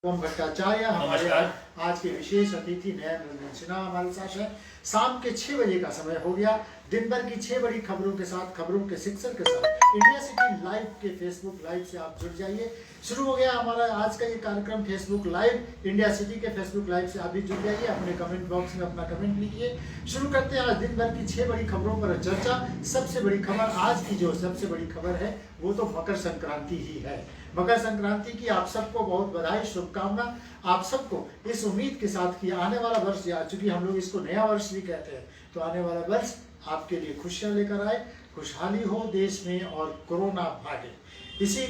ओम भट्टाचार्य हमारे नमस्कार। आज के विशेष अतिथि नयन रंजन सिन्हा हमारे साथ है। शाम के 6 बजे का समय हो गया। दिन भर की 6 बड़ी खबरों के साथ, खबरों के शिक्षण के साथ इंडिया सिटी लाइव के फेसबुक लाइव से आप जुड़ जाइए। शुरू हो गया हमारा आज का ये कार्यक्रम फेसबुक लाइव। इंडिया सिटी के फेसबुक लाइव से आप भी जुड़ जाइए, अपने कमेंट बॉक्स में अपना कमेंट लिखिए। शुरू करते हैं आज दिन भर की 6 बड़ी खबरों पर चर्चा। सबसे बड़ी खबर आज की जो सबसे बड़ी खबर है वो तो मकर संक्रांति ही है। मकर संक्रांति की आप सबको बहुत बधाई, शुभकामना। आप सबको इस उम्मीद के साथ कि आने वाला वर्ष, या चूंकि हम लोग इसको नया वर्ष भी कहते हैं, तो आने वाला वर्ष आपके लिए खुशियां लेकर आए, खुशहाली हो देश में और कोरोना भागे। इसी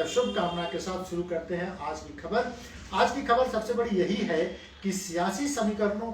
शुभकामना के साथ शुरू करते हैं आज की खबर। आज की खबर सबसे बड़ी यही है कि सियासी समीकरणों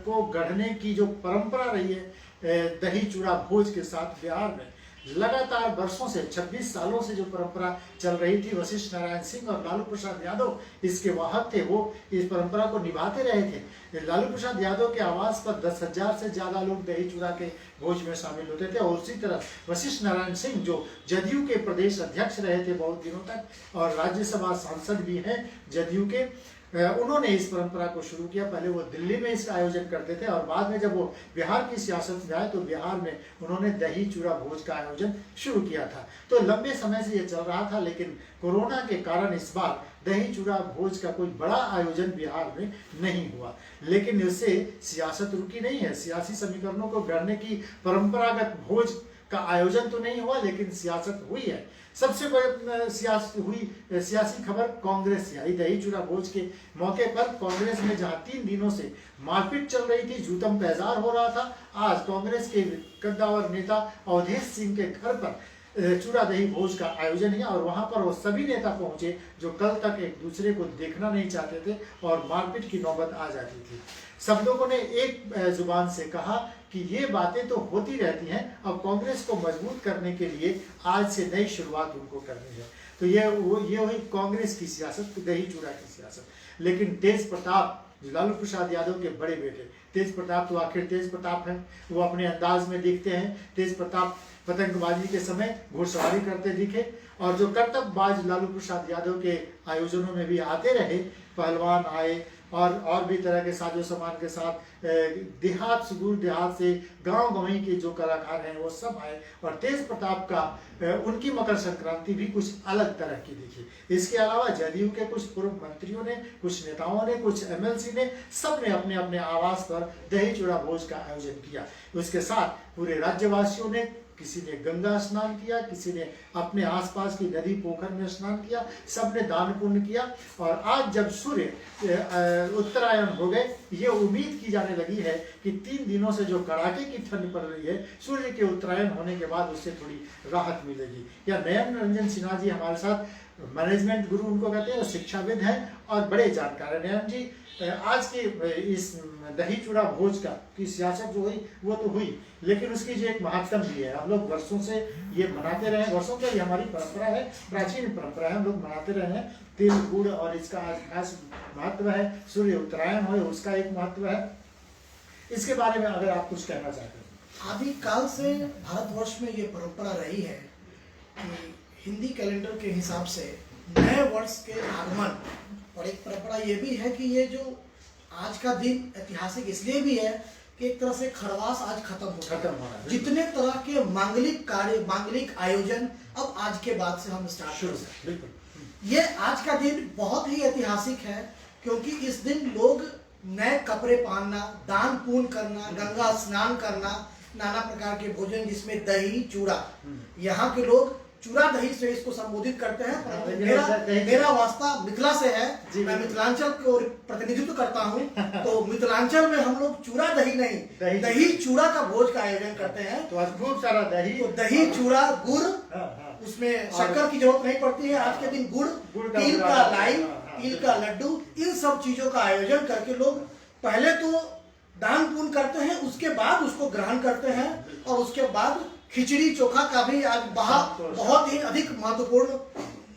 को गढ़ने की जो परंपरा रही है दही चूड़ा भोज के साथ बिहार में लगातार वर्षों से 26 सालों से जो परंपरा चल रही थी, वशिष्ठ नारायण सिंह और लालू प्रसाद यादव इसके वाहक थे। वो इस परंपरा को निभाते रहे थे। लालू प्रसाद यादव के आवास पर 10,000 से ज्यादा लोग दही चूड़ा के भोज में शामिल होते थे। और उसी तरह वशिष्ठ नारायण सिंह जो जदयू के प्रदेश अध्यक्ष रहे थे बहुत दिनों तक और राज्यसभा सांसद भी हैं जदयू के, उन्होंने इस परंपरा को शुरू किया। पहले वो दिल्ली में इसका आयोजन करते थे और बाद में जब वो बिहार की सियासत में आए तो बिहार में उन्होंने दही चूड़ा भोज का आयोजन शुरू किया था। तो लंबे समय से ये चल रहा था, लेकिन कोरोना के कारण इस बार दही चूड़ा भोज का कोई बड़ा आयोजन बिहार में नहीं हुआ। लेकिन इससे सियासत रुकी नहीं है। सियासी समीकरणों को गढ़ने की परंपरागत भोज का आयोजन तो नहीं हुआ, लेकिन सियासत हुई है। सबसे बड़ी सियासी खबर कांग्रेस से आई। दही चूड़ा भोज के मौके पर कांग्रेस में जहां 3 दिनों से मारपीट चल रही थी, जूतम पैजार हो रहा था, आज कांग्रेस के कद्दावर नेता अवधेश सिंह के घर पर चूड़ा दही भोज का आयोजन किया और वहां पर वो सभी नेता पहुंचे जो कल तक एक दूसरे को देखना नहीं चाहते थे और मारपीट की नौबत आ जाती थी। सब लोगों ने एक जुबान से कहा कि ये बातें तो होती रहती हैं, अब कांग्रेस को मजबूत करने के लिए आज से नई शुरुआत उनको करनी है। तो ये हुई कांग्रेस की सियासत, दही चूड़ा की सियासत। लेकिन तेज प्रताप लालू प्रसाद यादव के बड़े बेटे तेज प्रताप तो आखिर तेज प्रताप हैं, वो अपने अंदाज में दिखते हैं। तेज प्रताप पतंगबाजी के समय घुड़सवारी करते दिखे और जो कर्तव्यबाज लालू प्रसाद यादव के आयोजनों में भी आते रहे, पहलवान आए और भी तरह के साजो सामान के साथ देहात सुदूर देहात से गांव गंवई के जो कलाकार हैं वो सब आए। और तेज प्रताप का उनकी मकर संक्रांति भी कुछ अलग तरह की दिखी। इसके अलावा जदयू के कुछ पूर्व मंत्रियों ने, कुछ नेताओं ने, कुछ एमएलसी ने, सब ने अपने अपने आवास पर दही चूड़ा भोज का आयोजन किया। उसके साथ पूरे राज्यवासियों ने, किसी ने गंगा स्नान किया, किसी ने अपने आसपास की नदी पोखर में स्नान किया, सबने दान पुण्य किया। और आज जब सूर्य उत्तरायण हो गए, ये उम्मीद की जाने लगी है कि 3 दिनों से जो कड़ाके की ठंड पड़ रही है, सूर्य के उत्तरायण होने के बाद उससे थोड़ी राहत मिलेगी। या नयन रंजन सिन्हा जी हमारे साथ, मैनेजमेंट गुरु उनको कहते हैं, वो शिक्षाविद हैं और बड़े जानकार हैं। नयन जी, आज के इस दही चूड़ा भोज का की सियासत जो हुई वो तो हुई, लेकिन उसकी जो एक महत्व भी है। हम लोग वर्षों से ये मनाते रहे, वर्षों से ये हमारी परंपरा है, प्राचीन परंपरा है, हम लोग मनाते रहे हैं। तिल गुड़ और इसका आज खास महत्व है। सूर्य उत्तरायण हो उसका एक महत्व है। इसके बारे में अगर आप कुछ कहना चाहते हैं। आदिकाल से भारतवर्ष में ये परंपरा रही है कि हिंदी कैलेंडर के हिसाब से नए वर्ष के आगमन, और एक परंपरा ये भी है कि ये जो आज का दिन ऐतिहासिक इसलिए भी है कि एक तरह से खरवास आज खत्म हो रहा है। जितने तरह के मांगलिक कार्य, मांगलिक आयोजन अब आज के बाद से हम स्टार्ट कर सकते हैं। ये आज का दिन बहुत ही ऐतिहासिक है क्योंकि इस दिन लोग नए कपड़े पहनना, दान पुण्य करना, गंगा स्नान करना, नाना प्रकार के भोजन जिसमें दही चूड़ा, यहाँ के लोग चूड़ा दही से इसको संबोधित करते हैं। मेरा वास्ता मिथिला से है, मैं मिथिलांचल को प्रतिनिधित्व करता हूँ। तो मिथिलांचल में हम लोग चूड़ा दही नहीं, दही चूड़ा का भोज का आयोजन करते हैं। तो खूब सारा दही, तो दही चूड़ा गुड़, उसमें शक्कर की जरूरत नहीं पड़ती है। आज के दिन गुड़, तिल का लाई, तिल का लड्डू, इन सब चीजों का आयोजन करके लोग पहले तो दान पुण्य करते हैं, उसके बाद उसको ग्रहण करते हैं और उसके बाद खिचड़ी चोखा का भी आज बहुत ही अधिक महत्वपूर्ण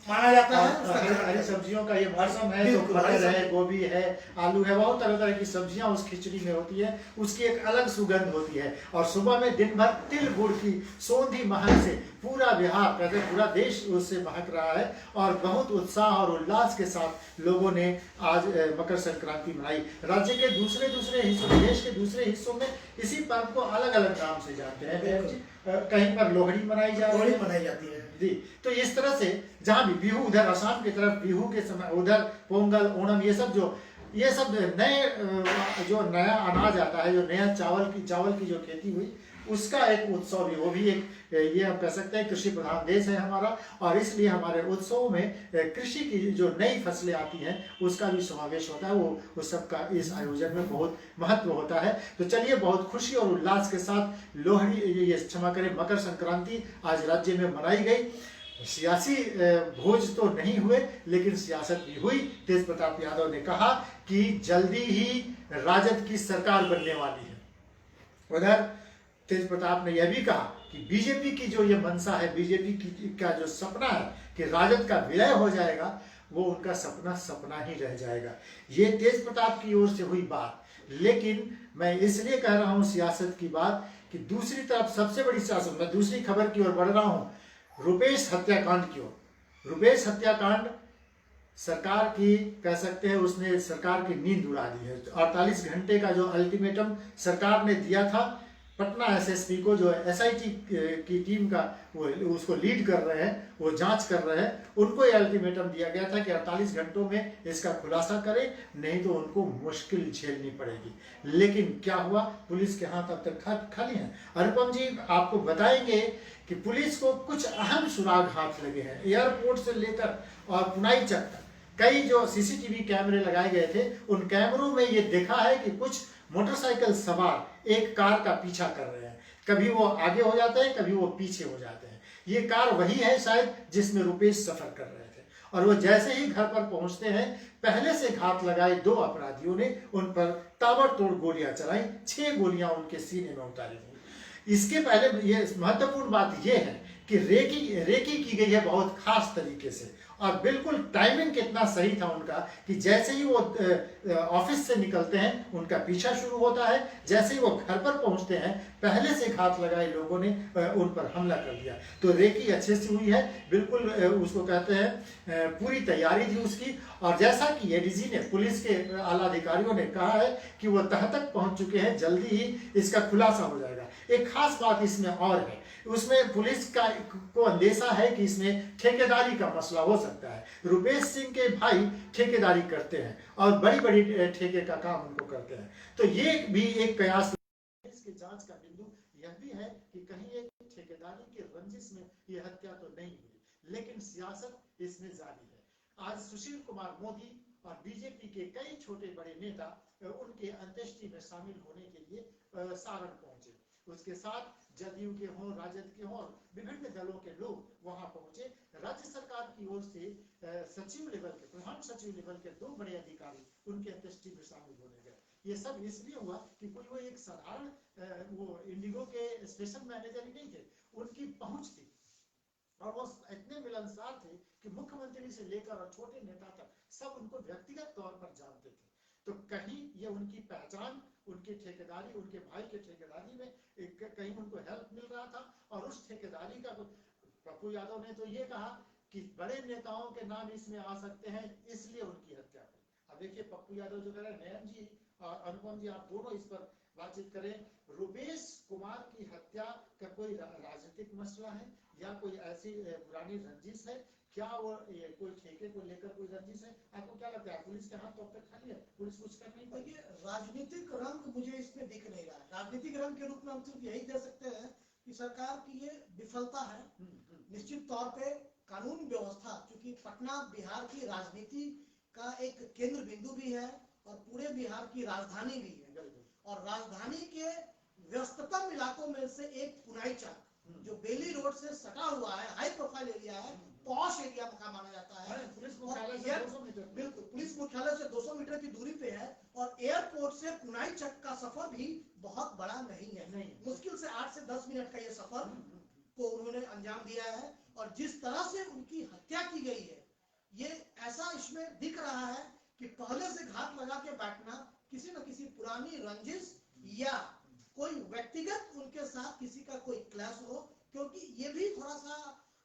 माना जाता है। और हरी सब्जियों का ये मौसम है, तो बिल्कुल, मटर है, गोभी है, आलू है, बहुत तरह तरह की सब्जियां उस खिचड़ी में होती है, उसकी एक अलग सुगंध होती है। और सुबह में दिन भर तिल गुड़ की सौंधी महक से पूरा बिहार, कहते पूरा देश उससे महक रहा है। और बहुत उत्साह और उल्लास के साथ लोगों ने आज मकर संक्रांति मनाई। राज्य के दूसरे दूसरे हिस्सों, देश के दूसरे हिस्सों में इसी पर्व को अलग अलग नाम से जानते हैं। कहीं पर लोहड़ी मनाई जाती है जी। तो इस तरह से जहाँ भी बिहू, उधर असम की तरफ बिहू के समय, उधर पोंगल, ओणम, ये सब नए जो नया अनाज आता है, जो नया चावल की जो खेती हुई, उसका एक उत्सव भी, वो भी एक, ये हम कह सकते हैं कृषि प्रधान देश है हमारा, और इसलिए हमारे उत्सव में कृषि की जो नई फसलें आती हैं उसका भी समावेश होता है। वो उस सब का इस आयोजन में बहुत महत्व होता है। तो चलिए, बहुत खुशी और उल्लास के साथ लोहड़ी, ये क्षमा करें, मकर संक्रांति आज राज्य में मनाई गई। सियासी भोज तो नहीं हुए, लेकिन सियासत भी हुई। तेज प्रताप यादव ने कहा कि जल्दी ही राजद की सरकार बनने वाली है। उधर तेज प्रताप ने यह भी कहा कि बीजेपी की जो ये मंशा है, बीजेपी की का जो सपना है कि राजद का विलय हो जाएगा, वो उनका सपना ही रह जाएगा। ये तेज प्रताप की ओर से हुई बात। लेकिन मैं इसलिए कह रहा हूं सियासत की बात कि दूसरी तरफ सबसे बड़ी सियासत, मैं दूसरी खबर की ओर बढ़ रहा हूं, रुपेश हत्याकांड की ओर। रुपेश हत्याकांड सरकार की, कह सकते हैं, उसने सरकार की नींद उड़ा दी है। 48 घंटे का जो अल्टीमेटम सरकार ने दिया था पटना एसएसपी को, जो एसआईटी की टीम का वो उसको लीड कर रहे हैं, वो जांच कर रहे हैं, उनको ये अल्टीमेटम दिया गया था कि 48 घंटों में इसका खुलासा करें, नहीं तो उनको मुश्किल झेलनी पड़ेगी। लेकिन क्या हुआ, पुलिस के हाथ अब तक खाली हैं। अनुपम जी आपको बताएंगे कि पुलिस को कुछ अहम सुराग हाथ लगे हैं। एयरपोर्ट से लेकर और पुनाई चक तक कई जो सीसीटीवी कैमरे लगाए गए थे, उन कैमरों में ये देखा है कि कुछ मोटरसाइकिल सवार एक कार का पीछा कर रहे हैं। कभी वो आगे हो जाते हैं, कभी वो पीछे हो जाते हैं। ये कार वही है शायद जिसमें रुपेश सफर कर रहे थे। और वो जैसे ही घर पर पहुंचते हैं, पहले से घात लगाए 2 अपराधियों ने उन पर ताबड़तोड़ गोलियां चलाई। 6 गोलियां उनके सीने में उतारी गई। इसके पहले ये महत्वपूर्ण बात यह है कि रेकी की गई है बहुत खास तरीके से, और बिल्कुल टाइमिंग कितना सही था उनका कि जैसे ही वो ऑफिस से निकलते हैं उनका पीछा शुरू होता है, जैसे ही वो घर पर पहुंचते हैं पहले से घात लगाए लोगों ने उन पर हमला कर दिया। तो रेकी अच्छे से हुई है, बिल्कुल उसको कहते हैं पूरी तैयारी थी उसकी। और जैसा कि एडीजी ने, पुलिस के आला अधिकारियों ने कहा है कि वो तह तक पहुंच चुके हैं, जल्दी ही इसका खुलासा हो जाएगा। एक खास बात इसमें और है, उसमें पुलिस को अंदेशा है कि इसमें ठेकेदारी का मसला हो सकता है। रुपेश सिंह के भाई ठेकेदारी करते हैं और बड़ी बड़ी ठेके का काम उनको करते हैं। तो ये भी एक कयास, इसके जांच का बिंदु यह भी है कि कहीं एक ठेकेदारी के रंजिश में यह हत्या तो नहीं हुई, लेकिन सियासत इसमें जारी है। आज सुशील कुमार मोदी और बीजेपी के कई छोटे बड़े नेता उनके अंत्येष्टि में शामिल होने के लिए सारण पहुंचे। उसके साथ जदयू के हों, राजद के हों, विभिन्न दलों के लोग वहां पहुंचे। राज्य सरकार की ओर से सचिव लेवल के, प्रधान सचिव लेवल के 2 बड़े अधिकारी उनके अंत्येष्टि में शामिल होने गए। ये सब इसलिए हुआ कि कोई वो एक साधारण वो इंडिगो के स्टेशन मैनेजर ही नहीं थे, उनकी पहुंच थी और वो इतने मिलनसार थे कि मुख्यमंत्री से लेकर और छोटे नेता तक सब उनको व्यक्तिगत तौर पर जानते थे। तो कहीं ये उनकी पहचान, उनकी ठेकेदारी, उनके भाई के ठेकेदारी में कहीं उनको हेल्प मिल रहा था। और उस ठेकेदारी का पप्पू यादव ने तो ये कहा कि बड़े नेताओं के नाम इसमें आ सकते हैं, इसलिए उनकी हत्या की। अब देखिए पप्पू यादव जो कह रहे हैं, नयन जी और अनुपम जी आप दोनों इस पर बातचीत करें। रुपेश कुमार की हत्या का कोई राजनीतिक मसला है या कोई ऐसी पुरानी रंजिश है? क्या वो कोई ठेके को लेकर कोई रंजिश है? आपको क्या लगता है? पुलिस के हाथ तो अब तक खाली है, पुलिस कुछ कर नहीं पाई। राजनीतिक रंग मुझे इसमें दिख नहीं रहा है। राजनीतिक रंग के रूप में हम सिर्फ यही दे सकते हैं कि सरकार की ये विफलता है। निश्चित तौर पे कानून व्यवस्था, क्योंकि पटना बिहार की राजनीति का एक केंद्र बिंदु भी है और पूरे बिहार की राजधानी भी है। और राजधानी के व्यस्ततम इलाकों में से एक पुनाई चक, जो बेली रोड से सटा हुआ है, हाई प्रोफाइल एरिया है, पॉश एरिया का माना जाता है। पुलिस मुख्यालय से 200 मीटर, बिल्कुल पुलिस मुख्यालय से 200 मीटर की दूरी पे है। और एयरपोर्ट से पुनाई चक का सफर भी बहुत बड़ा नहीं है, मुश्किल से 8 से 10 मिनट का ये सफर को उन्होंने अंजाम दिया है। और जिस तरह से उनकी हत्या की गई है, ये ऐसा इसमें दिख रहा है कि पहले से घात लगा के बैठना, किसी न किसी पुरानी रंजिश या कोई व्यक्तिगत उनके साथ किसी का कोई क्लैश हो, क्योंकि ये भी थोड़ा सा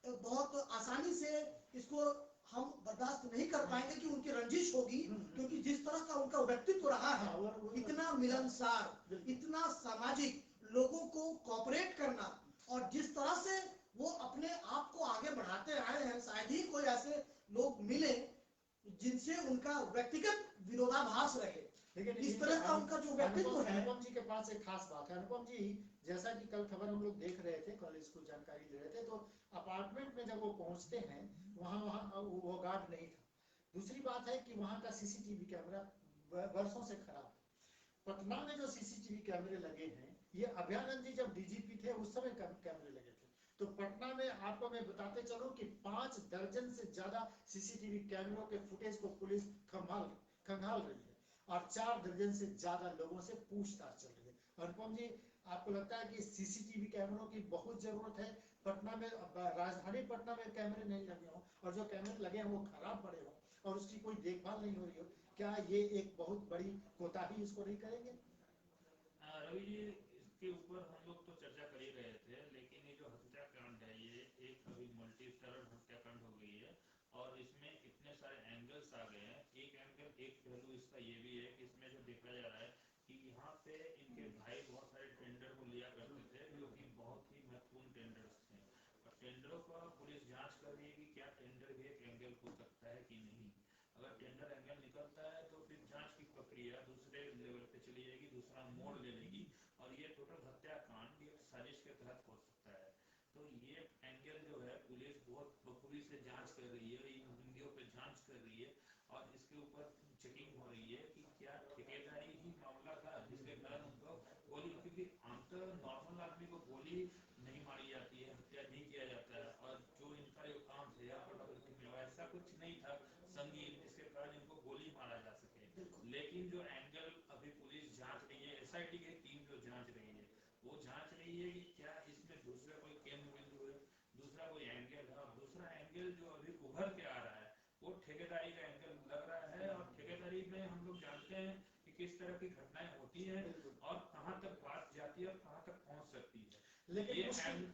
बहुत आसानी से इसको हम बर्दाश्त नहीं कर पाएंगे कि उनकी रंजिश होगी, क्योंकि जिस तरह का उनका व्यक्तित्व रहा है, इतना मिलनसार, इतना सामाजिक, लोगों को कोऑपरेट करना, और जिस तरह से वो अपने आप को आगे बढ़ाते आए हैं, शायद ही कोई ऐसे लोग मिले जिनसे उनका व्यक्तिगत विरोधाभास रहे। लेकिन इस तरह का उनका जो व्यक्तित्व है। अनुपम जी के पास एक खास बात है। अनुपम जी, जैसा कि कल खबर हम लोग देख रहे थे, कल इसको जानकारी दे रहे थे, तो अपार्टमेंट में जब वो पहुंचते हैं, वहां वो गार्ड नहीं था। दूसरी बात है कि वहां का सीसीटीवी कैमरा वर्षों से खराब है। पटना में जो सीसीटीवी कैमरे लगे हैं, ये अभयानंद जी जब डीजीपी थे उस समय कैमरे लगे थे। तो पटना में आपको मैं बताते चलूं कि 5 दर्जन से ज्यादा सीसीटीवी कैमरों के फुटेज को पुलिस खंगाल रही है और 4 दर्जन से ज्यादा लोगों से पूछताछ चल रही है। अनुपम जी, आपको लगता है कि सीसीटीवी कैमरों की बहुत जरूरत है पटना में? राजधानी पटना में कैमरे नहीं लगे हों, और जो कैमरे लगे हैं वो खराब पड़े हों, और उसकी कोई देखभाल नहीं हो रही हो, क्या ये एक बहुत बड़ी कोताही इसको नहीं करेंगे? रवि जी, इसके ऊपर हम लोग तो चर्चा कर ही रहे थे, लेकिन ये जो हत्याकांड है, ये एक अभी मल्टी स्टारर हत्याकांड हो गई है, और इसमें इतने सारे एंगल्स आ गए हैं। एक एंगल, एक पहलू इसका ये भी है कि इसमें जो देखा जा रहा है कि यहाँ पे इनके भाई बहुत सारे टेंडर को लिया करते थे, जो कि बहुत ही महत्वपूर्ण टेंडर्स थे, और टेंडरों का पुलिस जांच कर रही है कि क्या टेंडर भी एक एंगल हो सकता है कि नहीं। अगर टेंडर एंगल निकलता है तो फिर जांच की प्रक्रिया दूसरे लेवल पे चली जाएगी, दूसरा मोड़ ले लेगी, और ये टोटल हत्याकांड एक साजिश के तहत हो सकता है। तो ये एंगल जो है पुलिस बहुत बखूबी से जांच कर रही है, इन हिंदियों पे जांच कर रही है, और इसके ऊपर चेकिंग हो रही है कि क्या ठेकेदारी ही मामला था जिसके कारण उनको गोली, क्योंकि आमतौर नॉर्मल आदमी को गोली नहीं मारी जाती है, हत्या नहीं किया जाता है, और जो इनका जो काम थे ऐसा कुछ नहीं था संगीन जिसके कारण इनको गोली मारा जा सके। लेकिन जो एंगल अभी पुलिस जांच रही है, एसआईटी की टीम जो जांच रही है, वो जांच रही है कि क्या इसमें दूसरा कोई केंद्र बिंदु है, दूसरा कोई एंगल है, और दूसरा एंगल जो अभी उभर के आ रहा है वो ठेकेदारी का एंगल लग रहा है। और ठेकेदारी में हम लोग जानते हैं कि किस तरह की घटनाएं होती है और कहां तक बात जाती है और कहां तक पहुंच सकती है। लेकिन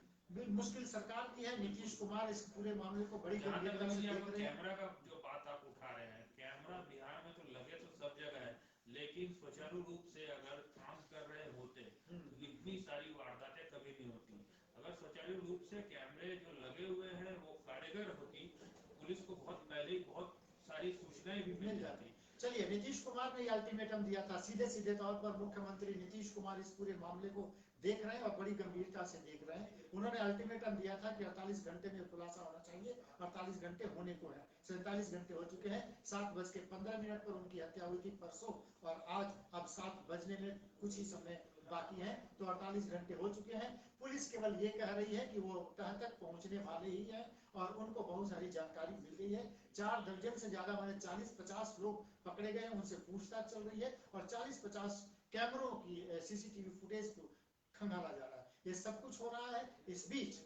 मुश्किल सरकार की है। नीतीश कुमार इस पूरे मामले को बड़ी गंभीरता से देख रहे हैं। कैमरा का जो बात आप उठा रहे हैं, कैमरा बिहार में तो लगे तो सब जगह है, लेकिन सुचारू रूप से अगर काम कर रहे होते तो इतनी सारी वारदातें कभी नहीं होती। अगर सुचारू रूप से कैमरे जो लगे हुए हैं वो कारगर होती, पुलिस को बहुत पहले ही बहुत सारी सूचनाएं भी मिल जाती। चलिए, नीतीश कुमार ने अल्टीमेटम दिया था, सीधे सीधे तौर पर मुख्यमंत्री नीतीश कुमार इस पूरे मामले को देख रहे हैं और बड़ी गंभीरता से देख रहे हैं। उन्होंने अल्टीमेटम दिया था कि 48 घंटे में खुलासा होना चाहिए, 48 घंटे होने को है, 47 घंटे हो चुके हैं। 7:15 पर उनकी हत्या हुई थी परसों, और आज अब 7 बजने में कुछ ही समय बाकी है, तो 48 घंटे हो चुके हैं। पुलिस केवल ये कह रही है कि वो तह तक पहुंचने वाले ही हैं और उनको बहुत सारी जानकारी मिल गई है। 4 दर्जन से ज्यादा माने 40-50 लोग पकड़े गए, उनसे पूछताछ चल रही है, और 40-50 कैमरों की सीसीटीवी फुटेज को खंगाला जा रहा है। ये सब कुछ हो रहा है। इस बीच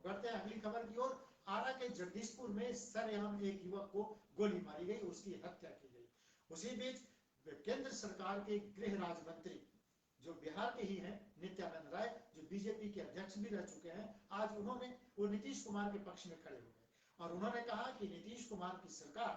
बढ़ते हैं अगली खबर की ओर। आरा के जगदीशपुर में सरेआम एक युवक को गोली मारी गई, उसकी हत्या की गई। उसी बीच केंद्र सरकार के गृह राज्य मंत्री जो बिहार के ही हैं, नित्यानंद राय, जो बीजेपी के अध्यक्ष भी रह चुके हैं, आज वो नीतीश कुमार के पक्ष में खड़े हो गए और उन्होंने कहा कि नीतीश कुमार की सरकार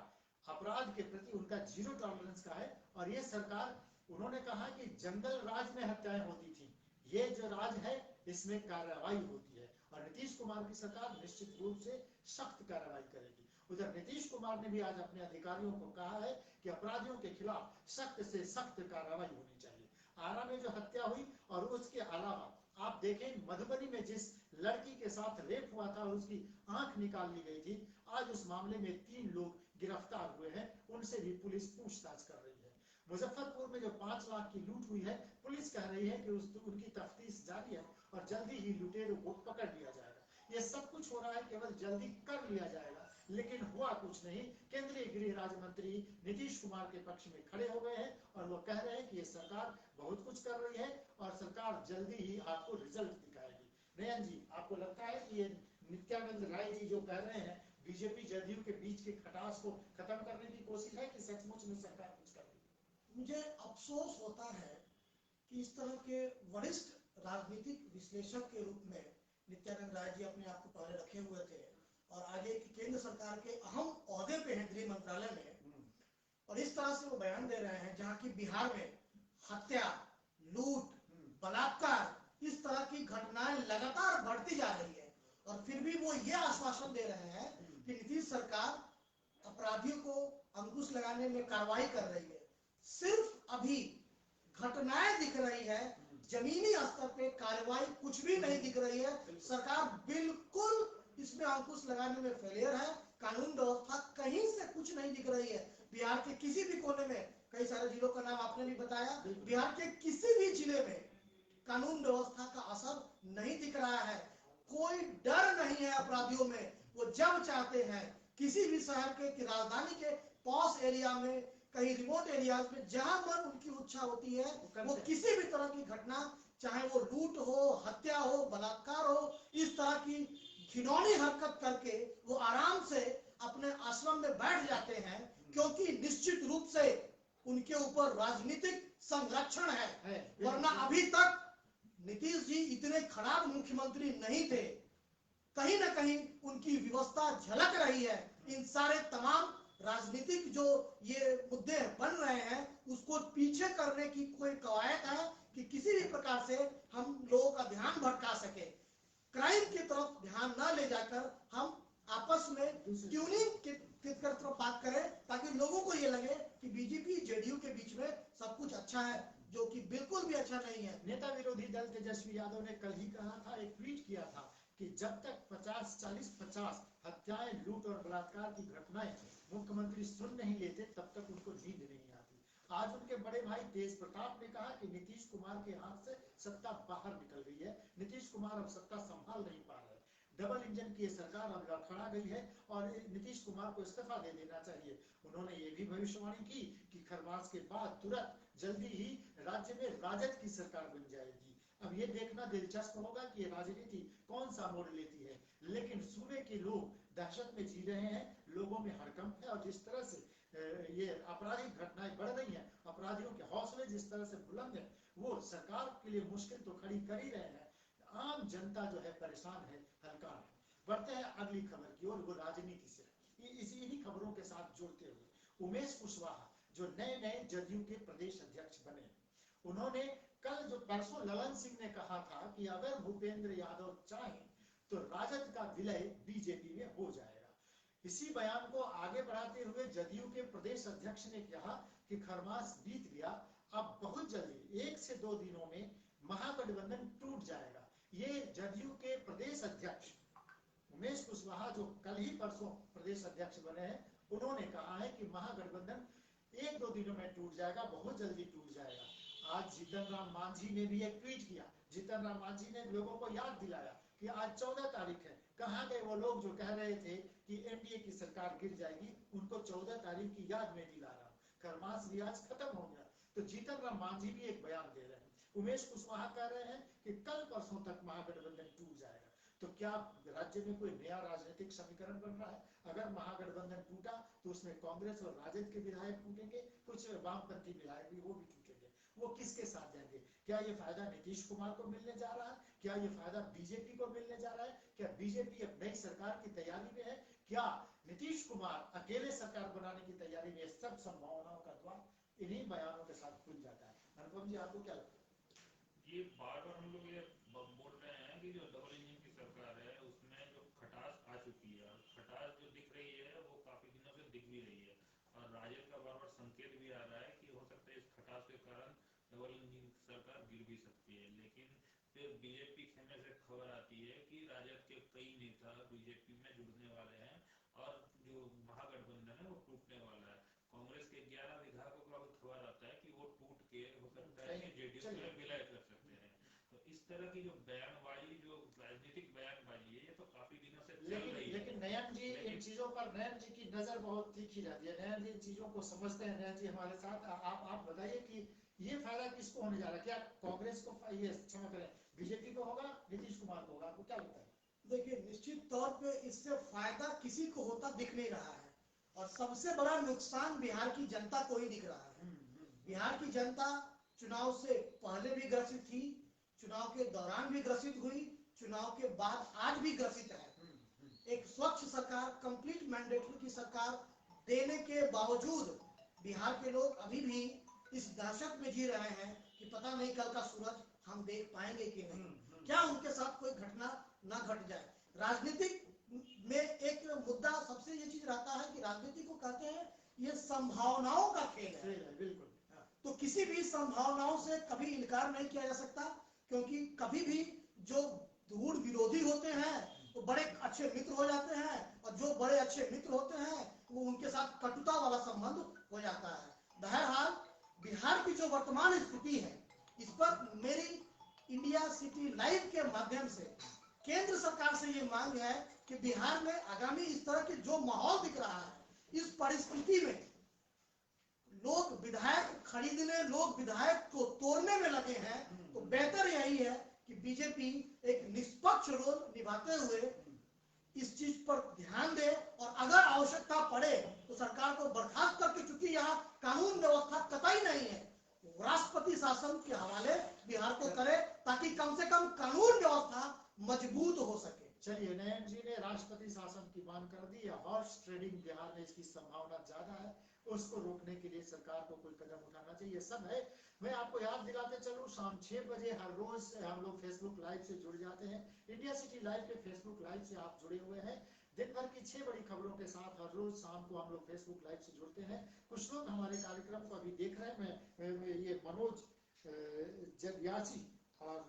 अपराध के प्रति उनका 0 टॉलरेंस का है, और ये सरकार, उन्होंने कहा कि जंगल राज में हत्याएं होती थी, ये जो राज है इसमें कार्रवाई होती है, और नीतीश कुमार की सरकार निश्चित रूप से सख्त कार्रवाई करेगी। उधर नीतीश कुमार ने भी आज अपने अधिकारियों को कहा है कि अपराधियों के खिलाफ सख्त से सख्त कार्रवाई होनी चाहिए। आरा में जो हत्या हुई, और उसके अलावा आप देखें मधुबनी में जिस लड़की के साथ रेप हुआ था और उसकी आंख निकाल ली गई थी, आज उस मामले में 3 लोग गिरफ्तार हुए हैं, उनसे भी पुलिस पूछताछ कर रही है। मुजफ्फरपुर में जो 5 लाख की लूट हुई है, पुलिस कह रही है कि उनकी तफ्तीश जारी है और जल्दी ही लुटेरों को पकड़ लिया जाएगा। ये सब कुछ हो रहा है केवल जल्दी कर लिया जाएगा, लेकिन हुआ कुछ नहीं। केंद्रीय गृह राज्य मंत्री नीतीश कुमार के पक्ष में खड़े हो गए हैं और वो कह रहे हैं कि ये सरकार बहुत कुछ कर रही है और सरकार जल्दी ही आपको रिजल्ट दिखाएगी। नयन जी, आपको लगता है कि ये नित्यानंद राय जी जो कह रहे हैं बीजेपी जदयू के बीच के खटास को खत्म करने की कोशिश है कि सचमुच में सरकार कुछ कर रही है? मुझे अफसोस होता है कि इस तरह के वरिष्ठ राजनीतिक विश्लेषक के रूप में नित्यानंद राय जी अपने आप को पहले रखे हुए थे और आगे की केंद्र सरकार के अहम ओहदे पे हैं गृह मंत्रालय में, और इस तरह से वो बयान दे रहे हैं जहां की बिहार में हत्या, लूट, बलात्कार इस तरह की घटनाएं लगातार बढ़ती जा रही है, और फिर भी वो ये आश्वासन दे रहे हैं कि नीतीश सरकार अपराधियों को अंकुश लगाने में कार्रवाई कर रही है। सिर्फ अभी घटनाएं दिख रही है, जमीनी स्तर पे कार्रवाई कुछ भी नहीं दिख रही है। सरकार बिल्कुल इसमें अंकुश लगाने में फेलियर है। कानून व्यवस्था कहीं से कुछ नहीं दिख रही है। बिहार के किसी भी कोने में, कई सारे जिलों का नाम आपने भी बताया, बिहार के किसी भी जिले में कानून व्यवस्था का असर नहीं दिख रहा है। कोई डर नहीं है अपराधियों में। वो जब चाहते हैं किसी भी शहर के कि राजधानी के पॉश एरिया में, कहीं रिमोट एरियाज में, जहां मन उनकी इच्छा होती है वो किसी भी तरह की घटना, चाहे वो लूट हो, हत्या हो, बलात्कार हो, इस तरह की घिनौनी हरकत करके वो आराम से अपने आश्रम में बैठ जाते हैं, क्योंकि निश्चित रूप से उनके ऊपर राजनीतिक संरक्षण है। वरना अभी तक नीतीश जी इतने खराब मुख्यमंत्री नहीं थे। कहीं ना कहीं उनकी व्यवस्था झलक रही है। इन सारे तमाम राजनीतिक जो ये मुद्दे बन रहे हैं उसको पीछे करने की कोई कवायद है कि किसी भी प्रकार से हम लोगों का ध्यान भटका सके, क्राइम की तरफ ध्यान न ले जाकर हम आपस में ट्यूनिंग की तरफ बात करें, ताकि लोगों को ये लगे कि बीजेपी जेडीयू के बीच में सब कुछ अच्छा है, जो कि बिल्कुल भी अच्छा नहीं है। नेता विरोधी दल तेजस्वी यादव ने कल ही कहा था, एक ट्वीट किया था कि जब तक 50 हत्याएं, लूट और बलात्कार की घटनाएं मुख्यमंत्री सुन नहीं लेते तब तक उनको नींद नहीं आती। आज उनके बड़े भाई तेज प्रताप ने कहा कि नीतीश कुमार के हाथ से सत्ता बाहर निकल गई है, नीतीश कुमार अब सत्ता संभाल नहीं पा रहे, डबल इंजन की सरकार अब लड़खड़ा गई है और नीतीश कुमार को इस्तीफा दे देना चाहिए। उन्होंने ये भी भविष्यवाणी की कि खरमास के बाद तुरंत जल्दी ही राज्य में राजद की सरकार बन जाएगी। अब ये देखना दिलचस्प होगा कि ये राजनीति कौन सा मोड़ लेती है, लेकिन सूबे के लोग दहशत में जी रहे हैं, लोगों में हड़कंप है, और जिस तरह से ये आपराधिक घटनाएं बढ़ रही हैं, अपराधियों के हौसले जिस तरह से बुलंद है, वो सरकार के लिए मुश्किल तो खड़ी कर ही रहे हैं। आम जनता जो है परेशान है, हलकान है। बढ़ते हैं अगली खबर की ओर, वो राजनीति से इन्हीं खबरों के साथ जोड़ते हुए उमेश कुशवाहा जो नए जदयू के प्रदेश अध्यक्ष बने, उन्होंने कल जो परसों ललन सिंह ने कहा था कि अगर भूपेंद्र यादव चाहें तो राजद का विलय बीजेपी में हो जाएगा। इसी बयान को आगे बढ़ाते हुए जदयू के प्रदेश अध्यक्ष ने कहा कि खरमास बीत गया, अब बहुत जल्दी 1 से 2 दिनों में महागठबंधन टूट जाएगा। ये जदयू के प्रदेश अध्यक्ष उमेश कुशवाहा जो कल ही परसों प्रदेश अध्यक्ष बने हैं, उन्होंने कहा है कि महागठबंधन 1-2 दिनों में टूट जाएगा, बहुत जल्दी टूट जाएगा। आज जीतन राम मांझी ने भी एक ट्वीट किया। जीतन राम मांझी ने लोगों को याद दिलाया कि आज 14 तारीख है, कहाँ गए वो लोग जो कह रहे थे कि एनडीए की सरकार गिर जाएगी, उनको 14 तारीख की याद में दिला रहा हूँ। खरमास भी आज खत्म हो गया। तो जीतन राम मांझी भी एक बयान दे रहे हैं। उमेश कुशवाहा कह रहे हैं कि कल परसों तक महागठबंधन टूट जाएगा। तो क्या राज्य में कोई नया राजनीतिक समीकरण बन रहा है? अगर महागठबंधन टूटा तो उसमें कांग्रेस और राजद के विधायक टूटेंगे, कुछ वामपंथी विधायक भी वो भी टूटेंगे। वो किसके साथ जाएंगे? क्या ये फायदा नीतीश कुमार को मिलने जा रहा है? क्या ये फायदा बीजेपी को मिलने जा रहा है? क्या बीजेपी अब नई सरकार की तैयारी में है? क्या नीतीश कुमार अकेले सरकार बनाने की तैयारी में? सब संभावनाओं का द्वार इन्हीं बयानों के साथ खुल जाता है। अनुपम जी, आपको क्या लगता है? ये बार बार हम लोग ये बोल रहे हैं कि जो डबल इंजन की सरकार है उसमें जो खटास आ चुकी है, और खटास जो दिख रही है वो काफी दिनों से दिख भी रही है, और राजद का बार बार संकेत भी आ रहा है कि हो सकता है इस खटास के कारण डबल इंजन सरकार गिर भी सकती है। लेकिन फिर बीजेपी खेमे से खबर आती है कि राजद के कई नेता बीजेपी में जुड़ने वाले हैं और जो महागठबंधन है वो टूटने वाला है। कांग्रेस के 11 विधायकों का खबर आता है कि वो टूट के हो सकता है कि जेडीयू में विलय कर सकते हैं। तो इस तरह की जो बयानबाजी, जो राजनीतिक बयानबाजी है, ये तो काफी दिनों से चल रही है। लेकिन नयन जी इन चीजों पर, नयन जी की नजर बहुत तीखी रहती है। नयन जी इन चीजों को समझते हैं। नयन जी हमारे साथ, आप बताइए कि ये फायदा किसको होने जा रहा है? क्या कांग्रेस को, ये क्षमा करें, बीजेपी को होगा, नीतीश कुमार को होगा? आपको क्या लगता है? देखिए, निश्चित तौर पे इससे फायदा किसी को होता दिख नहीं रहा है, और सबसे बड़ा नुकसान बिहार की जनता को ही दिख रहा है। बिहार की जनता चुनाव से पहले भी ग्रसित थी, चुनाव के दौरान भी ग्रसित हुई, चुनाव के बाद आज भी ग्रसित है। एक स्वच्छ सरकार, कंप्लीट मैंडेटरी की सरकार देने के बावजूद बिहार के लोग अभी भी इस दहशत में जी रहे हैं कि पता नहीं कल का सूरज हम देख पाएंगे कि नहीं, क्या उनके साथ कोई घटना ना घट जाए। राजनीतिक में एक मुद्दा सबसे ये चीज रहता है कि राजनीति को कहते हैं ये संभावनाओं का खेल है। बिल्कुल। तो किसी भी संभावनाओं से कभी इनकार नहीं किया जा सकता, क्योंकि कभी भी जो दूर विरोधी होते हैं वो बड़े अच्छे मित्र हो जाते हैं, और जो बड़े अच्छे मित्र होते हैं वो उनके साथ कटुता वाला संबंध हो जाता है। बहरहाल बिहार की जो वर्तमान स्थिति है, इस पर मेरी इंडिया सिटी लाइव के माध्यम से केंद्र सरकार से ये मांग है कि बिहार में आगामी इस तरह के जो माहौल दिख रहा है, इस परिस्थिति में लोग विधायक खरीदने, लोग विधायक को तोड़ने में लगे हैं, तो बेहतर यही है कि बीजेपी एक निष्पक्ष रोल निभाते हुए इस चीज पर ध्यान दे, और अगर आवश्यकता पड़े तो सरकार को बर्खास्त करके, चूंकि यहाँ कानून व्यवस्था कतई नहीं है, राष्ट्रपति शासन के हवाले बिहार को करे, ताकि कम से कम कानून व्यवस्था मजबूत हो सके। चलिए, नयन जी ने राष्ट्रपति शासन की मांग कर दी है। हॉर्स ट्रेडिंग बिहार में इसकी संभावना ज्यादा है, उसको रोकने के लिए सरकार को कोई कदम उठाना चाहिए। सब है। मैं आपको याद दिलाते चलूं, शाम 6 बजे हर रोज हम लोग फेसबुक लाइव से जुड़ जाते हैं। इंडिया सिटी लाइव के फेसबुक लाइव से आप जुड़े हुए हैं। दिन भर की 6 बड़ी खबरों के साथ हर रोज शाम को हम लोग फेसबुक लाइव से जुड़ते हैं। कुछ लोग हमारे कार्यक्रम को अभी देख रहे हैं। मैं ये मनोज जदियासी और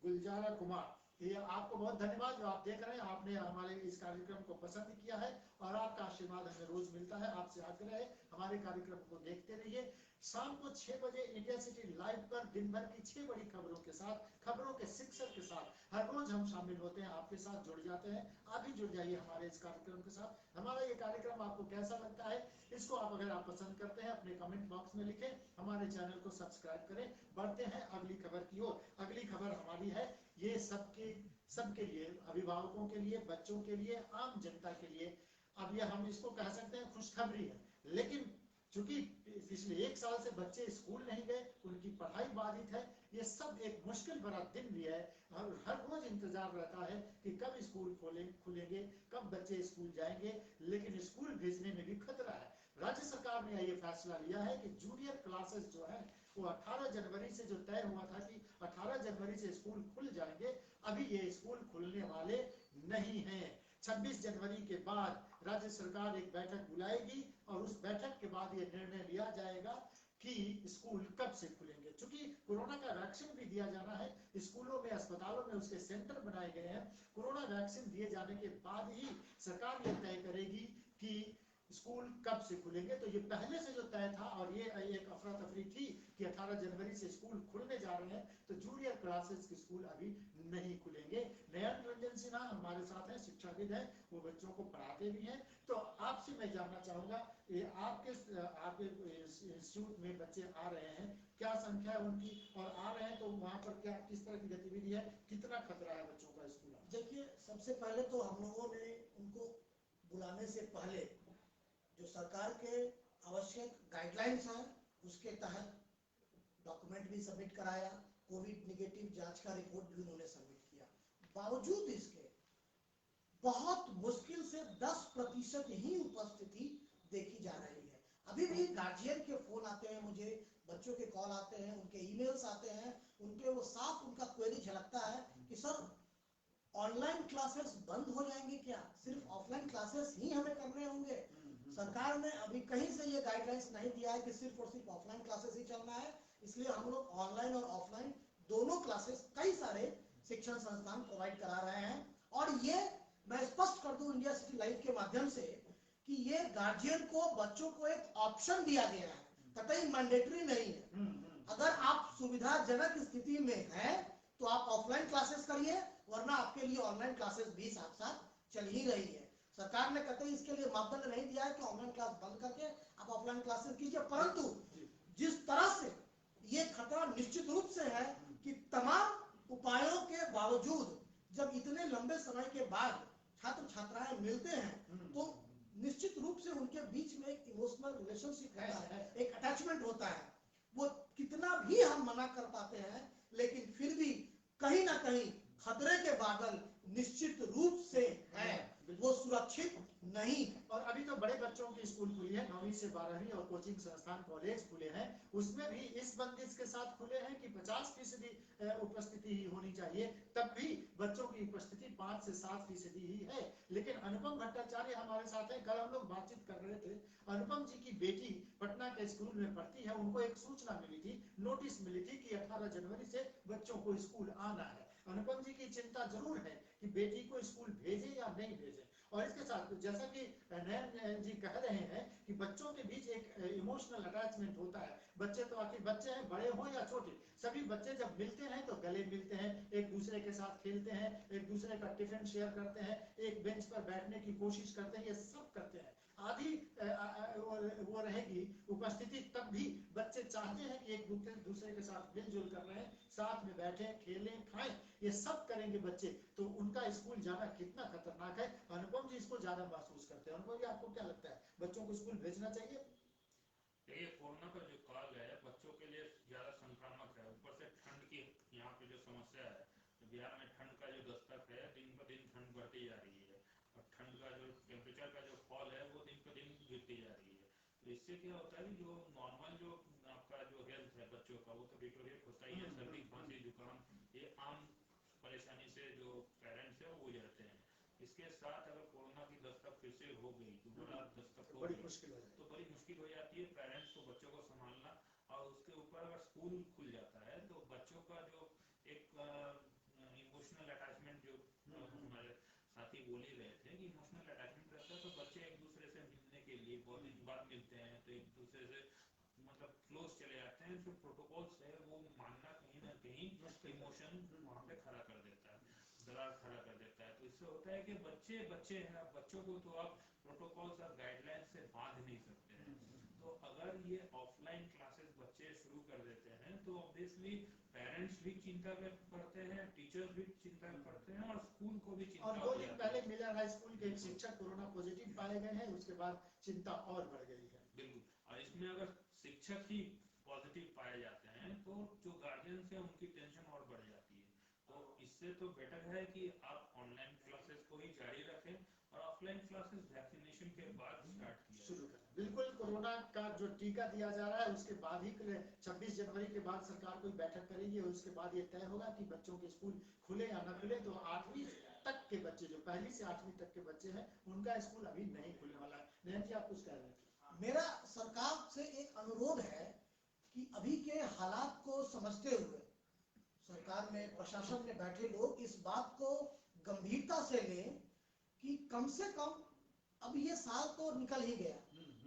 गुलजारा कुमार, ये आपको बहुत धन्यवाद जो आप देख रहे हैं। आपने हमारे इस कार्यक्रम को पसंद किया है और आपका आशीर्वाद हमें रोज मिलता है। आपसे आग्रह है, हमारे कार्यक्रम को देखते रहिए। शाम को 6 बजे इंडिया सिटी लाइव पर दिन भर की 6 बड़ी खबरों के साथ, खबरों के शिक्षक के साथ हर रोज हम शामिल होते हैं, आपके साथ जुड़ जाते हैं। आप भी जुड़ जाइए हमारे इस कार्यक्रम के साथ। हमारा ये कार्यक्रम आपको कैसा लगता है, इसको आप अगर आप पसंद करते हैं अपने कमेंट बॉक्स में लिखें। हमारे चैनल को सब्सक्राइब करें। बढ़ते हैं अगली खबर की ओर। अगली खबर हमारी है, ये सबके लिए, अभिभावकों के लिए, बच्चों के लिए, आम जनता के लिए। अब ये हम इसको कह सकते हैं खुशखबरी है, लेकिन चूंकि पिछले 1 साल से बच्चे स्कूल नहीं गए, उनकी पढ़ाई बाधित है। ये सब एक मुश्किल भरा दिन भी है। हर रोज इंतजार रहता है कि कब स्कूल खुलेंगे, कब बच्चे स्कूल जाएंगे, लेकिन स्कूल भेजने में भी खतरा है। राज्य सरकार ने ये फैसला लिया है कि जूनियर क्लासेस जो है वो 18 जनवरी से, जो तय हुआ था कि 18 जनवरी से स्कूल खुल जाएंगे, अभी ये स्कूल खुलने वाले नहीं हैं। 26 जनवरी के बाद राज्य सरकार एक बैठक बुलाएगी और उस बैठक के बाद ये निर्णय लिया जाएगा कि स्कूल कब से खुलेंगे। चूंकि कोरोना का वैक्सीन भी दिया जाना है, स्कूलों में, अस्पतालों में उसके सेंटर बनाए गए हैं। कोरोना वैक्सीन दिए जाने के बाद ही सरकार ये तय करेगी कि स्कूल कब से खुलेंगे। तो ये पहले से जो तय था, और ये एक अफरा तफरी थी कि 18 जनवरी से स्कूल खुलने जा रहे हैं, तो जूनियर क्लासेस के स्कूल अभी नहीं खुलेंगे। नयन रंजन सिन्हा हमारे साथ हैं, शिक्षाविद हैं, वो बच्चों को पढ़ाते भी हैं। तो आपसे मैं जानना चाहूंगा, ये आपके इंस्टीट्यूट में बच्चे आ रहे हैं, क्या संख्या है उनकी, और आ रहे हैं तो वहाँ पर क्या, किस तरह की गतिविधि है, कितना खतरा है बच्चों का स्कूल? देखिए, सबसे पहले तो हम लोगों ने उनको बुलाने से पहले जो सरकार के आवश्यक गाइडलाइंस हैं उसके तहत डॉक्यूमेंट भी सबमिट कराया, कोविड निगेटिव जांच का रिपोर्ट भी उन्होंने सबमिट किया। बावजूद इसके बहुत मुश्किल से 10% ही उपस्थिति देखी जा रही है। अभी भी गार्जियन के फोन आते हैं मुझे, बच्चों के कॉल आते हैं, उनके ईमेल्स आते हैं, उनके वो साफ उनका क्वेरी झलकता है कि सर ऑनलाइन क्लासेस बंद हो जाएंगे क्या, सिर्फ ऑफलाइन क्लासेस ही हमें करने होंगे। सरकार ने अभी कहीं से ये गाइडलाइंस नहीं दिया है कि सिर्फ और सिर्फ ऑफलाइन क्लासेस ही चलना है, इसलिए हम लोग ऑनलाइन और ऑफलाइन दोनों क्लासेस कई सारे शिक्षण संस्थान प्रोवाइड करा रहे हैं। और ये मैं स्पष्ट कर दूं इंडिया सिटी लाइव के माध्यम से कि ये गार्जियन को, बच्चों को एक ऑप्शन दिया गया है, कतई मैंडेटरी नहीं है। अगर आप सुविधाजनक स्थिति में हैं तो आप ऑफलाइन क्लासेस करिए, वरना आपके लिए ऑनलाइन क्लासेस भी साथ साथ चल ही रही है। सरकार ने कतई इसके लिए मापदंड नहीं दिया है कि ऑनलाइन क्लास बंद करके आप ऑफलाइन क्लासेस कीजिए, परंतु जिस तरह से ये खतरा निश्चित रूप से है कि तमाम उपायों के बावजूद जब इतने लंबे समय के बाद छात्र छात्राएं मिलते हैं तो निश्चित रूप से उनके बीच में एक इमोशनल रिलेशनशिप होता है, एक अटैचमेंट होता है। वो कितना भी हम मना कर पाते हैं लेकिन फिर भी कहीं ना कहीं खतरे के बादल निश्चित रूप से है, वो सुरक्षित नहीं। और अभी तो बड़े बच्चों की स्कूल खुली है, 9वीं से 12वीं, और कोचिंग संस्थान कॉलेज खुले हैं, उसमें भी इस बंदिश के साथ खुले हैं कि 50% उपस्थिति ही होनी चाहिए। तब भी बच्चों की उपस्थिति 5 से 7% ही है। लेकिन अनुपम भट्टाचार्य हमारे साथ है। कल हम लोग बातचीत कर रहे थे, अनुपम जी की बेटी पटना के स्कूल में पढ़ती है, उनको एक सूचना मिली थी, नोटिस मिली थी कि 18 जनवरी से बच्चों को स्कूल आना है। अनुपम जी की चिंता जरूर है कि बेटी को स्कूल भेजे या नहीं भेजे। और इसके साथ जैसा कि नयन जी कह रहे हैं कि बच्चों के बीच एक इमोशनल अटैचमेंट होता है। बच्चे तो आखिर बच्चे हैं, बड़े हो या छोटे, सभी बच्चे जब मिलते हैं तो गले मिलते हैं, एक दूसरे के साथ खेलते हैं, एक दूसरे का टिफिन शेयर करते हैं, एक बेंच पर बैठने की कोशिश करते हैं, ये सब करते हैं। आधी वो रहेगी उपस्थिति, तब भी बच्चे चाहते हैं कि एक दूसरे के साथ मिलजुल कर रहे हैं, साथ में बैठे, खेलें, खाएं, ये सब करेंगे बच्चे। तो उनका स्कूल जाना कितना खतरनाक है, अनुपम जी इसको ज्यादा महसूस करते हैं। अनुपम जी, आपको क्या लगता है, बच्चों को स्कूल भेजना चाहिए? देखिए, कोरोना का जो काल है बच्चों के लिए ज्यादा संक्रामक है। ऊपर से ठंड की यहाँ पे जो समस्या है, तो बिहार में ठंड का जो दस्तक है, दिन ब दिन ठंड बढ़ती जा रही है, और ठंड का जो टेम्परेचर का जो फॉल है वो दिन ब दिन गिरती जा रही है। तो इससे क्या होता है कि जो नॉर्मल जो आपका जो हेल्थ है बच्चों का, वो तो डिटोरिएट होता ही है। सर्दी, खांसी, जुकाम, ये आम परेशानी से जो पेरेंट्स है वो गुजरते हैं। इसके साथ अगर कोरोना की दस्तक फिर से हो गई, दोबारा दस्तक हो बड़ी गई, मुश्किल हो जाएगी। तो बड़ी मुश्किल हो जाती है पेरेंट्स को बच्चों को संभालना। और उसके ऊपर अगर स्कूल खुल जाता है तो बच्चों का जो एक इमोशनल अटैचमेंट, जो हमारे साथी बोल ही रहे थे कि इमोशनल अटैचमेंट रहता है, तो बच्चे एक दूसरे से मिलने के लिए बहुत दिन बाद मिलते हैं, तो एक दूसरे से मतलब क्लोज चले जाते हैं। जो प्रोटोकॉल्स है वो मानना कहीं ना कहीं इमोशन वहाँ पे खड़ा कर देता है, दरार खड़ा कर देता है। तो इससे होता है कि बच्चे बच्चे हैं, बच्चों को तो आप प्रोटोकॉल्स और गाइडलाइन से बांध नहीं सकते हैं। तो अगर ये ऑफलाइन क्लासेस बच्चे शुरू कर देते हैं तो ऑब्वियसली पेरेंट्स भी चिंता में पड़ते हैं, टीचर्स भी चिंता में पड़ते हैं, और स्कूल को भी चिंता और 2 दिन पहले मिलर हाई स्कूल के एक शिक्षक कोरोना पॉजिटिव पाए गए हैं, उसके बाद चिंता और बढ़ गई है। बिल्कुल। और इसमें अगर शिक्षक ही पॉजिटिव पाए जाते हैं तो जो गार्जियंस है उनकी टेंशन और बढ़ जाती है। तो इससे तो बेटर है कि आप ऑनलाइन क्लासेस को ही जारी रखें और ऑफलाइन क्लासेस वैक्सीनेशन के बाद स्टार्ट किया शुरू करें। बिल्कुल, कोरोना का जो टीका दिया जा रहा है उसके बाद ही 26 जनवरी के बाद सरकार कोई बैठक करेगी, और उसके बाद ये तय होगा कि बच्चों के स्कूल खुले या न खुले। तो 8वीं तक के बच्चे, जो 1 से 8वीं तक के बच्चे हैं, उनका स्कूल अभी नहीं खुलने वाला है। नयन जी, आप कुछ कह रहे हैं? मेरा सरकार से एक अनुरोध है कि अभी के हालात को समझते हुए सरकार में, प्रशासन में बैठे लोग इस बात को गंभीरता से लें कि कम से कम, अब ये साल तो निकल ही गया,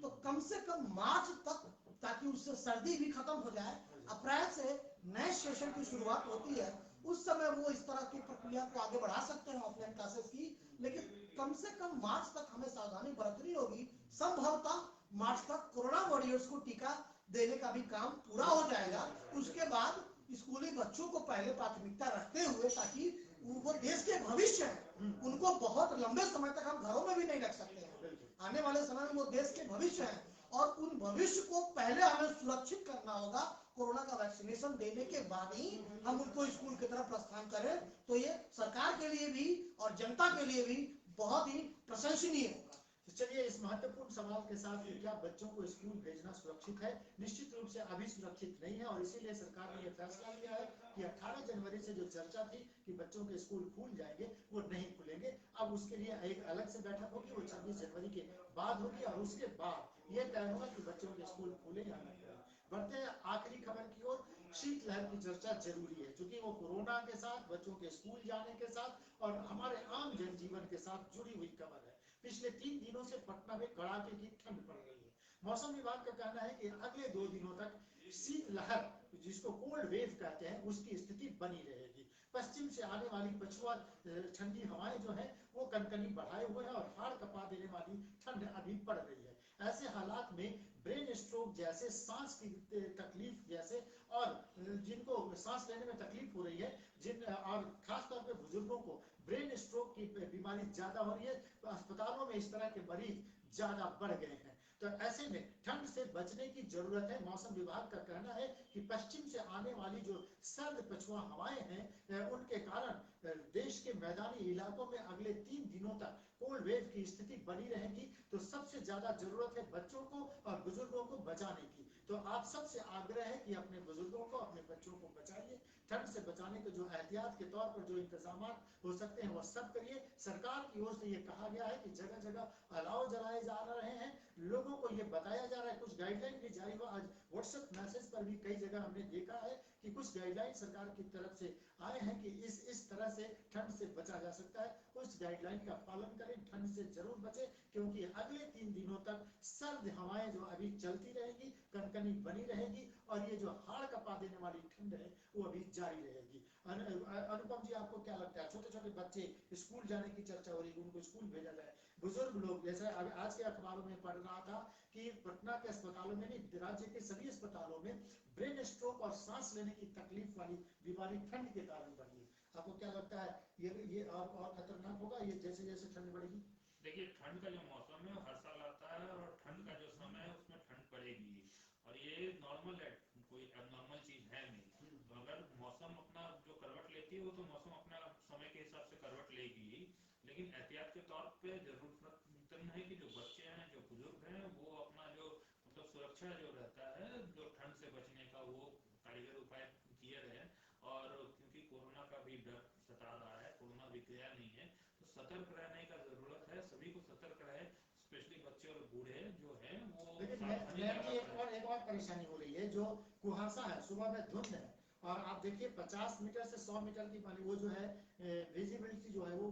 तो कम से कम मार्च तक, ताकि उससे सर्दी भी खत्म हो जाए, अप्रैल से नए सेशन की शुरुआत होती है, उस समय वो इस तरह की प्रक्रिया को आगे बढ़ा सकते हैं ऑफलाइन क्लासेस की। लेकिन कम से कम मार्च तक हमें सावधानी बरतनी होगी। संभवतः मार्च तक कोरोना वॉरियर्स को टीका देने का भी काम पूरा हो जाएगा। उसके बाद स्कूली बच्चों को पहले प्राथमिकता रखते हुए, ताकि वो देश के भविष्य है, उनको बहुत लंबे समय तक हम घरों में भी नहीं रख सकते हैं। आने वाले समय में वो देश के भविष्य है, और उन भविष्य को पहले हमें सुरक्षित करना होगा। कोरोना का वैक्सीनेशन देने के बाद ही हम उनको स्कूल की तरफ प्रस्थान करें, तो ये सरकार के लिए भी और जनता के लिए भी बहुत ही प्रशंसनीय होगा। तो चलिए, इस महत्वपूर्ण सवाल के साथ कि क्या बच्चों को स्कूल भेजना सुरक्षित है, निश्चित रूप से अभी सुरक्षित नहीं है, और इसीलिए सरकार ने यह फैसला लिया है कि 18 जनवरी से जो चर्चा थी कि बच्चों के स्कूल खुल जाएंगे, वो नहीं खुलेंगे। अब उसके लिए एक अलग से बैठक होगी, वो 26 जनवरी के बाद होगी, और उसके बाद यह तय होगा कि बच्चों के स्कूल खुले या नहीं खुले। बढ़ते हैं आखिरी खबर की ओर। शीतलहर की चर्चा जरूरी है, क्योंकि वो कोरोना के साथ, बच्चों के स्कूल जाने के साथ और हमारे आम जनजीवन के साथ जुड़ी हुई खबर है। पिछले 3 दिनों से पटना में कड़ाके की ठंड पड़ रही है। मौसम विभाग का कहना है कि अगले 2 दिनों तक शीतलहर, जिसको कोल्ड वेव कहते हैं, उसकी स्थिति बनी रहेगी। पश्चिम से आने वाली पछुआ ठंडी हवाएं जो है वो कनकनी बढ़ाए हुए हैं, और हाड़ कपा देने वाली ठंड अभी पड़ रही है। ऐसे हालात में ब्रेन स्ट्रोक जैसे, सांस की तकलीफ जैसे, और जिनको सांस लेने में तकलीफ हो रही है, जिन और खासतौर पे बुजुर्गों को ब्रेन स्ट्रोक की बीमारी ज्यादा हो रही है, तो अस्पतालों में इस तरह के मरीज ज्यादा बढ़ गए हैं। तो ऐसे में ठंड से बचने की जरूरत है। मौसम विभाग का कहना है कि पश्चिम से आने वाली जो सर्द पछुआ हवाएं हैं उनके कारण देश के मैदानी इलाकों में अगले 3 दिनों तक कोल्ड वेव की स्थिति बनी रहेगी। तो सबसे ज्यादा जरूरत है बच्चों को और बुजुर्गों को बचाने की। तो आप सबसे आग्रह है कि अपने बुजुर्गों को, अपने बच्चों को बचाइए। ठंड से बचाने के जो एहतियात के तौर पर जो इंतजाम हो सकते हैं वो सब करिए। सरकार की ओर से ये कहा गया है कि जगह जगह अलाव जलाए जा रहे हैं, लोगों को ये बताया जा रहा है, कुछ गाइडलाइन भी जारी हुआ। आज व्हाट्सएप मैसेज पर भी कई जगह हमने देखा है कि कुछ गाइडलाइन सरकार की तरफ से आए हैं कि इस तरह से ठंड से बचा जा सकता है। उस गाइडलाइन का पालन करें, ठंड से जरूर बचें, क्योंकि अगले 3 दिनों तक सर्द हवाएं जो अभी चलती रहेगी, कनकनी बनी रहेगी, और ये जो हाड़ कपा देने वाली ठंड है वो अभी जारी रहेगी। अनुपम जी, आपको क्या लगता है? छोटे छोटे बच्चे स्कूल जाने की चर्चा हो रही है, उनको स्कूल भेजा जाए। बुजुर्ग लोग, जैसे आज के अखबारों में पढ़ रहा था कि पटना के अस्पतालों में नहीं, राज्य के सभी अस्पतालों में ब्रेन स्ट्रोक और सांस लेने की तकलीफ वाली बीमारी ठंड के कारण बढ़ी है। आपको क्या लगता है ये और खतरनाक होगा ये जैसे जैसे ठंड बढ़ेगी? देखिए, ठंड का जो मौसम है वो हर साल आता है, और ठंड का जो समय है उसमें ठंड पड़ेगी, और ये नॉर्मल है, कोई एबनॉर्मल चीज है नहीं। तो अगर मौसम अपना जो करवट लेती है वो तो मौसम अपना समय के हिसाब से करवट लेगी ही, लेकिन एहतियात के तौर पे जरूरत है कि जो बच्चे हैं, जो बुजुर्ग हैं, वो अपना जो मतलब सुरक्षा जो रहता है, जो ठंड से बचने का, वो कारीगर उपाय किए रहे। और क्योंकि कोरोना का भी डर सता रहा है, कोरोना भी गया नहीं है, तो सतर्क रहने का जरूरत है, सभी को सतर्क रहे, स्पेशली बच्चे और बूढ़े जो है वो लेकिन एक और परेशानी हो रही है, जो कुहासा है, सुबह में धुंध है, और आप देखिए 50 मीटर से 100 मीटर की पानी वो जो है विजिबिलिटी जो है वो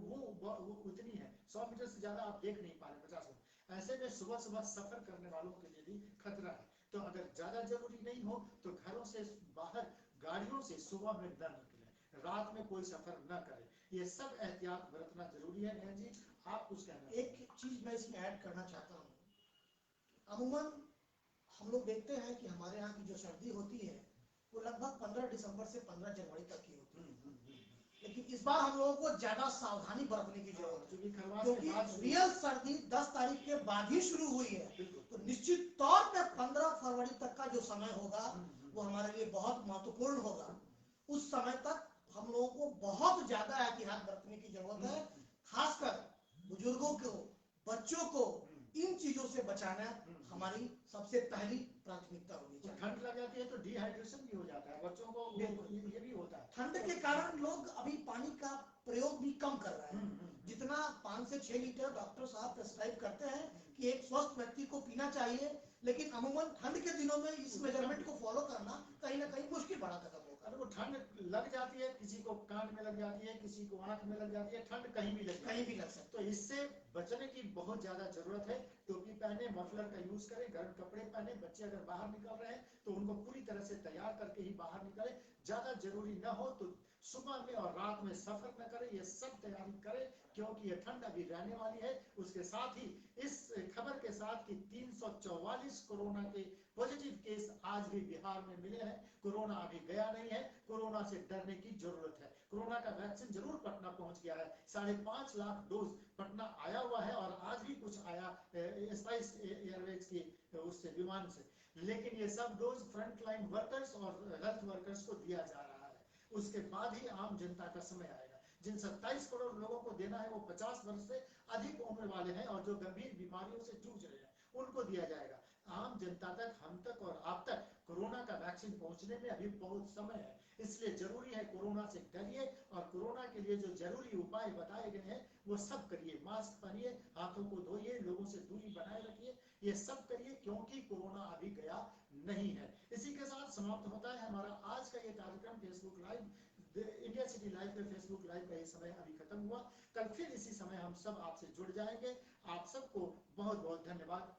उतनी है, 100 मीटर से ज्यादा आप देख नहीं पा रहे 50 मीटर। ऐसे में सुबह सुबह सफर करने वालों के लिए भी खतरा है। तो अगर ज्यादा जरूरी नहीं हो तो घरों से बाहर गाड़ियों से सुबह में न निकले, रात में कोई सफर न करे। ये सब एहतियात बरतना जरूरी है। बहन जी, आप कुछ कहना? एक चीज मैं इसमें ऐड करना चाहता हूँ। अमूमन हम लोग देखते हैं कि हमारे यहाँ की जो सर्दी होती है वो लगभग 15 दिसंबर से 15 जनवरी तक की होती है, लेकिन इस बार हम लोगों को ज्यादा सावधानी बरतने की जरूरत है, क्योंकि रियल सर्दी 10 तारीख के बाद ही शुरू हुई है। तो निश्चित तौर पे 15 फरवरी तक का जो समय होगा वो हमारे लिए बहुत महत्वपूर्ण होगा। उस समय तक हम लोगों को बहुत ज्यादा एहतियात बरतने की जरूरत है, खासकर बुजुर्गों को, बच्चों को इन चीजों से बचाना हमारी सबसे पहली प्राथमिकता होनी चाहिए। ठंड लग जाती है तो डिहाइड्रेशन भी हो जाता है बच्चों को, ये भी होता है। ठंड के कारण लोग अभी पानी का प्रयोग भी कम कर रहे हैं। जितना 5 से 6 लीटर डॉक्टर साहब प्रेस्क्राइब करते हैं कि एक स्वस्थ व्यक्ति को पीना चाहिए, लेकिन अमूमन ठंड के दिनों में इस मेजरमेंट को फॉलो करना कहीं ना कहीं मुश्किल बड़ा कदम होगा। वो ठंड लग जाती है, किसी को कान में लग जाती है, किसी को आंख में लग जाती है, ठंड कहीं भी लग सकती है। तो इससे बचने की बहुत ज्यादा जरूरत है। टोपी पहने, मफलर का यूज करें, गर्म कपड़े पहने। बच्चे अगर बाहर निकल रहे हैं तो उनको पूरी तरह से तैयार करके ही बाहर निकले। ज्यादा जरूरी न हो तो सुबह में और रात में सफर न करें। ये सब तैयारी करें, क्योंकि ये ठंड अभी रहने वाली है। उसके साथ ही इस खबर के साथ कि 344 कोरोना के पॉजिटिव केस आज भी बिहार में मिले हैं। कोरोना अभी गया नहीं है, कोरोना से डरने की जरूरत है। कोरोना का वैक्सीन जरूर पटना पहुंच गया है, 5.5 लाख डोज पटना आया हुआ है, और आज भी कुछ आया स्पाइस एयरवेज की उससे विमान से। लेकिन ये सब डोज फ्रंट लाइन वर्कर्स और हेल्थ वर्कर्स को दिया जा रहा है। उसके बाद ही आम जनता का समय आएगा। जिन 27 करोड़ लोगों को देना है वो 50 वर्ष से अधिक उम्र वाले हैं और जो गंभीर बीमारियों से जूझ रहे हैं, उनको दिया जाएगा। आम जनता तक, हम तक और आप तक कोरोना का वैक्सीन पहुंचने में अभी बहुत समय है। इसलिए जरूरी है कोरोना से डरिए, और कोरोना के लिए जो जरूरी उपाय बताए गए हैं वो सब करिए। मास्क पहनिए, हाथों को धोइए, लोगों से दूरी बनाए रखिए, ये सब करिए, क्योंकि कोरोना अभी गया नहीं है। इसी के साथ समाप्त होता है हमारा आज का ये कार्यक्रम Facebook live. India city live पे फेसबुक लाइव का ये समय अभी खत्म हुआ। कल फिर इसी समय हम सब आपसे जुड़ जाएंगे। आप सबको बहुत बहुत धन्यवाद।